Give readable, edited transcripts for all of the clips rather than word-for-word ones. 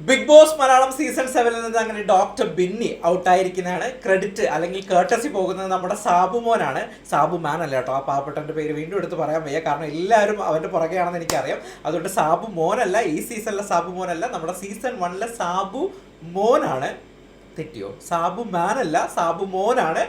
Big boss Malayalam season 7 നിന്ന് അങ്ങനെ doctor Binny ഔട്ടായിരിക്കുന്നതാണ്. Credit അല്ലെങ്കിൽ കേർട്ടസി പോകുന്നത് നമ്മുടെ സാബുമോനാണ്. സാബുമാൻ അല്ല കേട്ടോ, ആ പാവപ്പെട്ടവൻ്റെ പേര് വീണ്ടും എടുത്ത് പറയാൻ വയ്യ, കാരണം എല്ലാവരും അവൻ്റെ പുറകെയാണെന്ന് എനിക്കറിയാം. അതുകൊണ്ട് സാബുമോനല്ല, ഈ സീസണിലെ സാബുമോനല്ല, നമ്മുടെ സീസൺ 1 സാബു മോനാണ്. തെറ്റിയോ? സാബുമാൻ അല്ല, സാബുമോനാണ്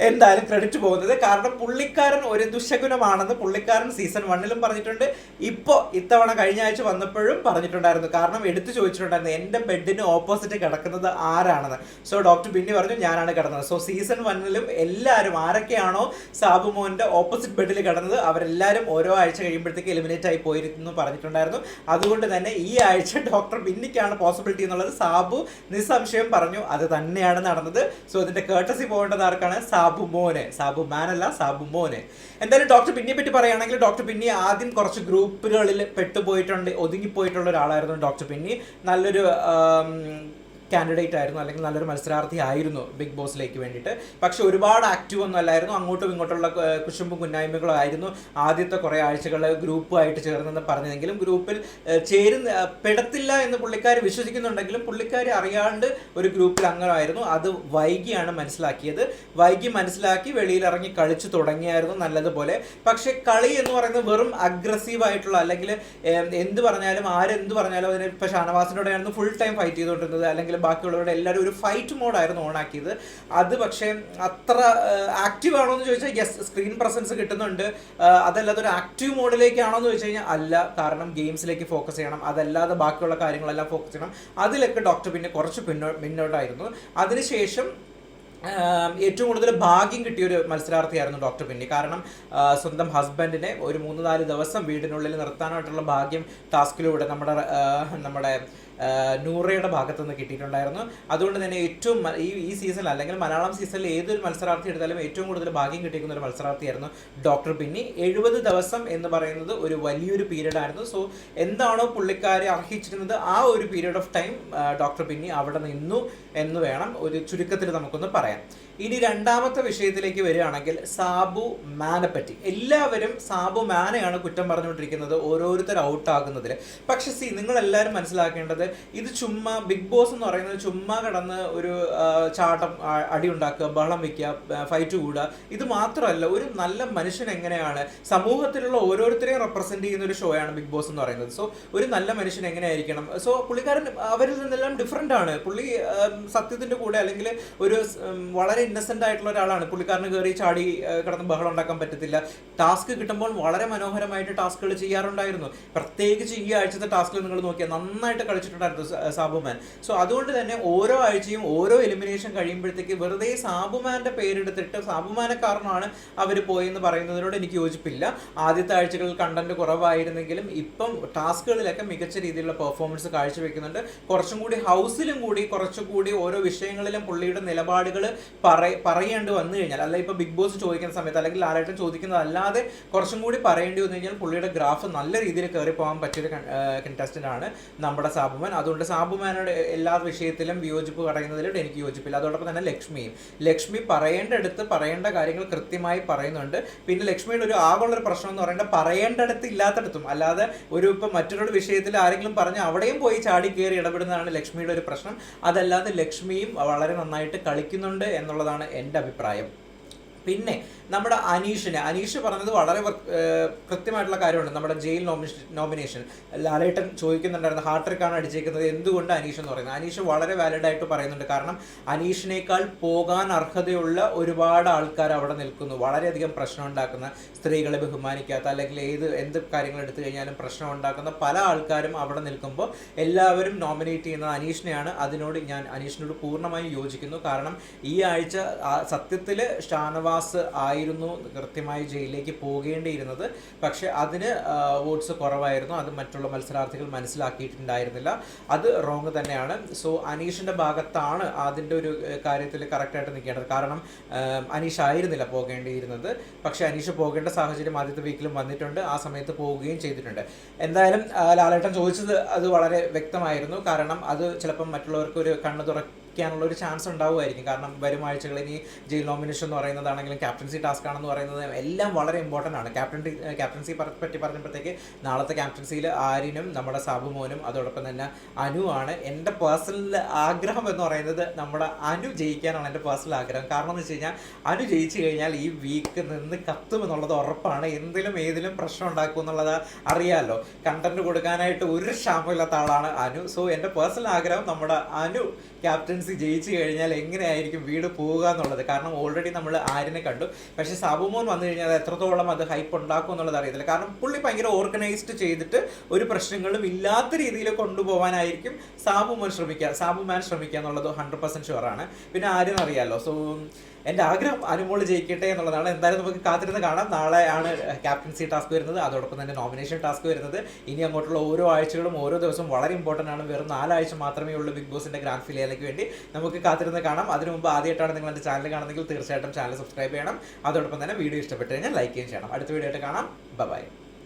എന്തായാലും ക്രെഡിറ്റ് പോകുന്നത്. കാരണം പുള്ളിക്കാരൻ ഒരു ദുശകുനമാണെന്ന് പുള്ളിക്കാരൻ സീസൺ 1 പറഞ്ഞിട്ടുണ്ട്. ഇപ്പോൾ ഇത്തവണ കഴിഞ്ഞ ആഴ്ച വന്നപ്പോഴും പറഞ്ഞിട്ടുണ്ടായിരുന്നു. കാരണം എടുത്തു ചോദിച്ചിട്ടുണ്ടായിരുന്നു എൻ്റെ ബെഡിന് ഓപ്പോസിറ്റ് കിടക്കുന്നത് ആരാണെന്ന്. സോ ഡോക്ടർ ബിന്നി പറഞ്ഞു ഞാനാണ് കിടന്നത്. സോ സീസൺ 1 എല്ലാവരും ആരൊക്കെയാണോ സാബുമോൻ്റെ ഓപ്പോസിറ്റ് ബെഡിൽ കിടന്നത് അവരെല്ലാവരും ഓരോ ആഴ്ച കഴിയുമ്പോഴത്തേക്ക് എലിമിനേറ്റ് ആയി പോയിരുന്നു പറഞ്ഞിട്ടുണ്ടായിരുന്നു. അതുകൊണ്ട് തന്നെ ഈ ആഴ്ച ഡോക്ടർ ബിന്നിക്കാണ് പോസിബിലിറ്റി എന്നുള്ളത് സാബു നിസ്സംശയം പറഞ്ഞു. അത് തന്നെയാണ് നടന്നത്. സോ ഇതിൻ്റെ കേർട്ടസി പോകേണ്ടത് ആർക്കാണ്? സാബുമോനെ. സാബുമാൻ അല്ല, സാബുമോനെ. എന്തായാലും ഡോക്ടർ ബിന്നിയെ പറ്റി പറയുകയാണെങ്കിൽ ഡോക്ടർ ബിന്നി ആദ്യം കുറച്ച് ഗ്രൂപ്പുകളിൽ പെട്ടുപോയിട്ടുണ്ട്, ഒതുങ്ങിപ്പോയിട്ടുള്ള ഒരാളായിരുന്നു ഡോക്ടർ ബിന്നി. നല്ലൊരു കാൻഡിഡേറ്റ് ആയിരുന്നു, അല്ലെങ്കിൽ നല്ലൊരു മത്സരാർത്ഥി ആയിരുന്നു ബിഗ് ബോസിലേക്ക് വേണ്ടിയിട്ട്. പക്ഷെ ഒരുപാട് ആക്റ്റീവ് ഒന്നും അല്ലായിരുന്നു. അങ്ങോട്ടും ഇങ്ങോട്ടുള്ള കുശുമ്പും കുന്നായ്മകളും ആയിരുന്നു ആദ്യത്തെ കുറേ ആഴ്ചകൾ ഗ്രൂപ്പുമായിട്ട് ചേർന്നെന്ന് പറഞ്ഞതെങ്കിലും ഗ്രൂപ്പിൽ പെടത്തില്ല എന്ന് പുള്ളിക്കാർ വിശ്വസിക്കുന്നുണ്ടെങ്കിലും പുള്ളിക്കാർ അറിയാണ്ട് ഒരു ഗ്രൂപ്പിൽ അംഗമായിരുന്നു. അത് വൈകിയാണ് മനസ്സിലാക്കിയത്. വൈകി മനസ്സിലാക്കി വെളിയിലിറങ്ങി കളിച്ചു തുടങ്ങിയായിരുന്നു നല്ലതുപോലെ. പക്ഷെ കളി എന്ന് പറയുന്നത് വെറും അഗ്രസീവായിട്ടുള്ള, അല്ലെങ്കിൽ എന്ത് പറഞ്ഞാലും ആരെന്ത് പറഞ്ഞാലും അതിന് ഇപ്പോൾ ഷാനവാസിനോടെയായിരുന്നു ഫുൾ ടൈം ഫൈറ്റ് ചെയ്തുകൊണ്ടിരുന്നത്, അല്ലെങ്കിൽ ബാക്കിയുള്ളവരുടെ എല്ലാവരും ഒരു ഫൈറ്റ് മോഡായിരുന്നു ഓണാക്കിയത്. അത് പക്ഷേ അത്ര ആക്റ്റീവ് ആണോ എന്ന് ചോദിച്ചാൽ യെസ്, സ്ക്രീൻ പ്രസൻസ് കിട്ടുന്നുണ്ട്. അതല്ലാതെ ഒരു ആക്റ്റീവ് മോഡിലേക്കാണോ എന്ന് ചോദിച്ചു കഴിഞ്ഞാൽ അല്ല. കാരണം ഗെയിംസിലേക്ക് ഫോക്കസ് ചെയ്യണം, അതല്ലാതെ ബാക്കിയുള്ള കാര്യങ്ങളെല്ലാം ഫോക്കസ് ചെയ്യണം. അതിലൊക്കെ ഡോക്ടർ പിന്നെ കുറച്ച് മുന്നോട്ടായിരുന്നു. അതിനുശേഷം ഏറ്റവും കൂടുതൽ ഭാഗ്യം കിട്ടിയൊരു മത്സരാർത്ഥിയായിരുന്നു ഡോക്ടർ ബിന്നി. കാരണം സ്വന്തം ഹസ്ബൻഡിനെ ഒരു 3-4 ദിവസം വീടിനുള്ളിൽ നിർത്താനായിട്ടുള്ള ഭാഗ്യം ടാസ്കിലൂടെ നമ്മുടെ നൂറയുടെ ഭാഗത്തു നിന്ന് കിട്ടിയിട്ടുണ്ടായിരുന്നു. അതുകൊണ്ട് തന്നെ ഏറ്റവും ഈ സീസണിൽ, അല്ലെങ്കിൽ മലയാളം സീസണിൽ ഏതൊരു മത്സരാർത്ഥി എടുത്താലും ഏറ്റവും കൂടുതൽ ഭാഗ്യം കിട്ടിയിരിക്കുന്ന ഒരു മത്സരാർത്ഥിയായിരുന്നു ഡോക്ടർ ബിന്നി. 70 ദിവസം എന്ന് പറയുന്നത് ഒരു വലിയൊരു പീരീഡ് ആയിരുന്നു. സോ എന്താണോ പുള്ളിക്കാരെ അർഹിച്ചിരുന്നത് ആ ഒരു period of time doctor Binny അവിടെ നിന്നു എന്ന് വേണം ഒരു ചുരുക്കത്തിൽ നമുക്കൊന്ന് പറയാം. ഇനി രണ്ടാമത്തെ വിഷയത്തിലേക്ക് വരികയാണെങ്കിൽ സാബു മാനെ പറ്റി. എല്ലാവരും സാബു മാനെയാണ് കുറ്റം പറഞ്ഞുകൊണ്ടിരിക്കുന്നത് ഓരോരുത്തർ ഔട്ടാകുന്നതിൽ. പക്ഷെ നിങ്ങളെല്ലാവരും മനസ്സിലാക്കേണ്ടത് ഇത് ചുമ്മാ ബിഗ് ബോസ് എന്ന് പറയുന്നത് ചുമ്മാ കടന്ന് ഒരു ചാട്ടം അടി ഉണ്ടാക്കുക, ബഹളം വയ്ക്കുക, ഫൈറ്റ് കൂടുക, ഇത് മാത്രമല്ല. ഒരു നല്ല മനുഷ്യൻ എങ്ങനെയാണ് സമൂഹത്തിലുള്ള ഓരോരുത്തരെയും റെപ്രസെന്റ് ചെയ്യുന്ന ഒരു ഷോയാണ് ബിഗ് ബോസ് എന്ന് പറയുന്നത്. സോ ഒരു നല്ല മനുഷ്യൻ എങ്ങനെയായിരിക്കണം? സോ പുള്ളിക്കാരൻ അവരിൽ നിന്നെല്ലാം ഡിഫറെൻ്റ് ആണ്. പുള്ളി സത്യത്തിൻ്റെ കൂടെ, അല്ലെങ്കിൽ ഒരു വളരെ ഇന്നസെന്റ് ആയിട്ടുള്ള ഒരാളാണ്. പുള്ളിക്കാരന് കയറി ചാടി കിടന്ന് ബഹളം ഉണ്ടാക്കാൻ പറ്റത്തില്ല. ടാസ്ക് കിട്ടുമ്പോൾ വളരെ മനോഹരമായിട്ട് ടാസ്കുകൾ ചെയ്യാറുണ്ടായിരുന്നു. പ്രത്യേകിച്ച് ഈ ആഴ്ചത്തെ ടാസ്കിൽ നിങ്ങൾ നോക്കിയാൽ നന്നായിട്ട് കളിച്ചിട്ടുണ്ടായിരുന്നു സാബുമാൻ. സോ അതുകൊണ്ട് തന്നെ ഓരോ ആഴ്ചയും ഓരോ എലിമിനേഷൻ കഴിയുമ്പോഴത്തേക്ക് വെറുതെ സാബുമാൻ്റെ പേരെടുത്തിട്ട് സാബുമാനെ കാരണമാണ് അവർ പോയെന്ന് പറയുന്നതിനോട് എനിക്ക് യോജിപ്പില്ല. ആദ്യത്തെ ആഴ്ചകളിൽ കണ്ടന്റ് കുറവായിരുന്നെങ്കിലും ഇപ്പം ടാസ്കുകളിലൊക്കെ മികച്ച രീതിയിലുള്ള പെർഫോമൻസ് കാഴ്ചവെക്കുന്നുണ്ട്. കുറച്ചും കൂടി ഹൗസിലും കൂടി കുറച്ചുകൂടി ഓരോ വിഷയങ്ങളിലും പുള്ളിയുടെ നിലപാടുകൾ പറയേണ്ടി വന്നു കഴിഞ്ഞാൽ, അല്ല ഇപ്പോൾ ബിഗ് ബോസ് ചോദിക്കുന്ന സമയത്ത് അല്ലെങ്കിൽ ലാലേട്ടൻ ചോദിക്കുന്നത് അല്ലാതെ കുറച്ചും കൂടി പറയേണ്ടി വന്നു കഴിഞ്ഞാൽ പുള്ളിയുടെ ഗ്രാഫ് നല്ല രീതിയിൽ കയറി പോകാൻ പറ്റിയൊരു കണ്ടസ്റ്റന്റ് ആണ് നമ്മുടെ സാബുമാൻ. അതുകൊണ്ട് സാബുമാനോട് എല്ലാ വിഷയത്തിലും വിയോജിപ്പ് പറയുന്നതിലോട്ട് എനിക്ക് യോജിപ്പില്ല. അതോടൊപ്പം തന്നെ ലക്ഷ്മി പറയേണ്ടടുത്ത് പറയേണ്ട കാര്യങ്ങൾ കൃത്യമായി പറയുന്നുണ്ട്. പിന്നെ ലക്ഷ്മിയുടെ ഒരു ആകെയുള്ളൊരു പ്രശ്നം എന്ന് പറയുന്നത് പറയേണ്ടടുത്ത് ഇല്ലാത്തടത്തും, അല്ലാതെ ഇപ്പം മറ്റൊരു വിഷയത്തിൽ ആരെങ്കിലും പറഞ്ഞ് അവിടെയും പോയി ചാടി കയറി ഇടപെടുന്നതാണ് ലക്ഷ്മിയുടെ ഒരു പ്രശ്നം. അതല്ലാതെ ലക്ഷ്മിയും വളരെ നന്നായിട്ട് കളിക്കുന്നുണ്ട് എന്നുള്ളതാണ് എൻ്റെ അഭിപ്രായം. പിന്നെ നമ്മുടെ അനീഷ് പറഞ്ഞത് വളരെ കൃത്യമായിട്ടുള്ള കാര്യമുണ്ട്. നമ്മുടെ ജയിൽ നോമിനേഷൻ ലാലേട്ടൻ ചോദിക്കുന്നുണ്ടായിരുന്നു, ഹാട്രിക്കാണ് അടിച്ചേക്കുന്നത്, എന്തുകൊണ്ട് അനീഷ് എന്ന് പറയുന്നത്. അനീഷ് വളരെ വാലിഡ് ആയിട്ട് പറയുന്നുണ്ട്. കാരണം അനീഷിനേക്കാൾ പോകാൻ അർഹതയുള്ള ഒരുപാട് ആൾക്കാർ അവിടെ നിൽക്കുന്നു. വളരെയധികം പ്രശ്നം ഉണ്ടാക്കുന്ന, സ്ത്രീകളെ ബഹുമാനിക്കാത്ത, അല്ലെങ്കിൽ എന്ത് കാര്യങ്ങൾ എടുത്തു കഴിഞ്ഞാലും പ്രശ്നം ഉണ്ടാക്കുന്ന പല ആൾക്കാരും അവിടെ നിൽക്കുമ്പോൾ എല്ലാവരും നോമിനേറ്റ് ചെയ്യുന്നത് അനീഷിനെയാണ്. ഞാൻ അനീഷിനോട് പൂർണ്ണമായും യോജിക്കുന്നു. കാരണം ഈ ആഴ്ച സത്യത്തിൽ ഷാനവാസ് ആയിരുന്നു കൃത്യമായി ജയിലിലേക്ക് പോകേണ്ടിയിരുന്നത്. പക്ഷെ അതിന് വോട്ട്സ് കുറവായിരുന്നു. അത് മറ്റുള്ള മത്സരാർത്ഥികൾ മനസ്സിലാക്കിയിട്ടുണ്ടായിരുന്നില്ല. അത് റോങ് തന്നെയാണ്. സോ അനീഷിൻ്റെ ഭാഗത്താണ് അതിൻ്റെ ഒരു കാര്യത്തിൽ കറക്റ്റായിട്ട് നിൽക്കേണ്ടത്. കാരണം അനീഷ് ആയിരുന്നില്ല പോകേണ്ടിയിരുന്നത്. പക്ഷേ അനീഷ് പോകേണ്ട സാഹചര്യം ആദ്യത്തെ വീക്കിലും വന്നിട്ടുണ്ട്. ആ സമയത്ത് പോവുകയും ചെയ്തിട്ടുണ്ട്. എന്തായാലും ലാലേട്ടൻ ചോദിച്ചത് അത് വളരെ വ്യക്തമായിരുന്നു. കാരണം അത് ചിലപ്പം മറ്റുള്ളവർക്ക് ഒരു ജയിക്കാനുള്ള ഒരു ചാൻസ് ഉണ്ടാവുമായിരിക്കും. കാരണം വരും ആഴ്ചകളിൽ ഇനി ജയിൽ നോമിനേഷൻ എന്ന് പറയുന്നതാണെങ്കിലും ക്യാപ്റ്റൻസി ടാസ്ക് ആണെന്ന് പറയുന്നത് എല്ലാം വളരെ ഇമ്പോർട്ടൻ്റ് ആണ്. ക്യാപ്റ്റൻസി പറ്റി പറഞ്ഞപ്പോഴത്തേക്ക് നാളത്തെ ക്യാപ്റ്റൻസിയിൽ ആര്യനും നമ്മുടെ സാബുമോനും അതോടൊപ്പം തന്നെ അനു ആണ്. എൻ്റെ പേഴ്സണൽ ആഗ്രഹം എന്ന് പറയുന്നത് നമ്മുടെ അനു ജയിക്കാനാണ് എൻ്റെ പേഴ്സണൽ ആഗ്രഹം. കാരണം എന്ന് വെച്ച് കഴിഞ്ഞാൽ അനു ജയിച്ചു കഴിഞ്ഞാൽ ഈ വീക്ക് നിന്ന് കത്തുമെന്നുള്ളത് ഉറപ്പാണ്. എന്തിലും ഏതിലും പ്രശ്നം ഉണ്ടാക്കും എന്നുള്ളത് അറിയാമല്ലോ. കണ്ടന്റ് കൊടുക്കാനായിട്ട് ഒരു ക്ഷാമമില്ലാത്ത ആളാണ് അനു. സോ എൻ്റെ പേഴ്സണൽ ആഗ്രഹം നമ്മുടെ അനു ക്യാപ്റ്റൻസി ജയിച്ചു കഴിഞ്ഞാൽ എങ്ങനെയായിരിക്കും വീട് പോവുക എന്നുള്ളത്. കാരണം ഓൾറെഡി നമ്മൾ ആര്യനെ കണ്ടു, പക്ഷേ സാബുമോൻ വന്നു കഴിഞ്ഞാൽ അത് എത്രത്തോളം അത് ഹൈപ്പ് ഉണ്ടാക്കും എന്നുള്ളത് അറിയത്തില്ല. കാരണം പുള്ളി ഭയങ്കര ഓർഗനൈസ്ഡ് ചെയ്തിട്ട് ഒരു പ്രശ്നങ്ങളും ഇല്ലാത്ത രീതിയിൽ കൊണ്ടുപോകാനായിരിക്കും സാബുമാൻ ശ്രമിക്കുക എന്നുള്ളത് 100% ഷുവറാണ്. പിന്നെ ആര്യൻ അറിയാമല്ലോ. സോ എൻ്റെ ആഗ്രഹം അനുമോള് ജയിക്കട്ടെ എന്നുള്ളതാണ്. എന്തായാലും നമുക്ക് കാത്തിരുന്ന് കാണാം. നാളെ ആണ് ക്യാപ്റ്റൻസി ടാസ്ക് വരുന്നത്, അതോടൊപ്പം തന്നെ നോമിനേഷൻ ടാസ്ക് വരുന്നത്. ഇനി അങ്ങോട്ടുള്ള ഓരോ ആഴ്ചകളും ഓരോ ദിവസവും വളരെ ഇമ്പോർട്ടൻ്റ് ആണ്. വെറും 4 ആഴ്ച മാത്രമേ ഉള്ളൂ ബിഗ് ബോസിൻ്റെ ഗ്രാൻഡ് ഫിനാലേക്ക് വേണ്ടി. നമുക്ക് കാത്തിരുന്ന് കാണാം. അതിനു മുമ്പ് ആദ്യമായിട്ടാണ് നിങ്ങൾ എൻ്റെ ചാനൽ കാണുന്നെങ്കിൽ തീർച്ചയായിട്ടും ചാനൽ സബ്സ്ക്രൈബ് ചെയ്യണം. അതോടൊപ്പം തന്നെ വീഡിയോ ഇഷ്ടപ്പെട്ട് കഴിഞ്ഞാൽ ലൈക്ക് ചെയ്യണം. അടുത്ത വീഡിയോ ആയിട്ട് കാണാം. ബൈ.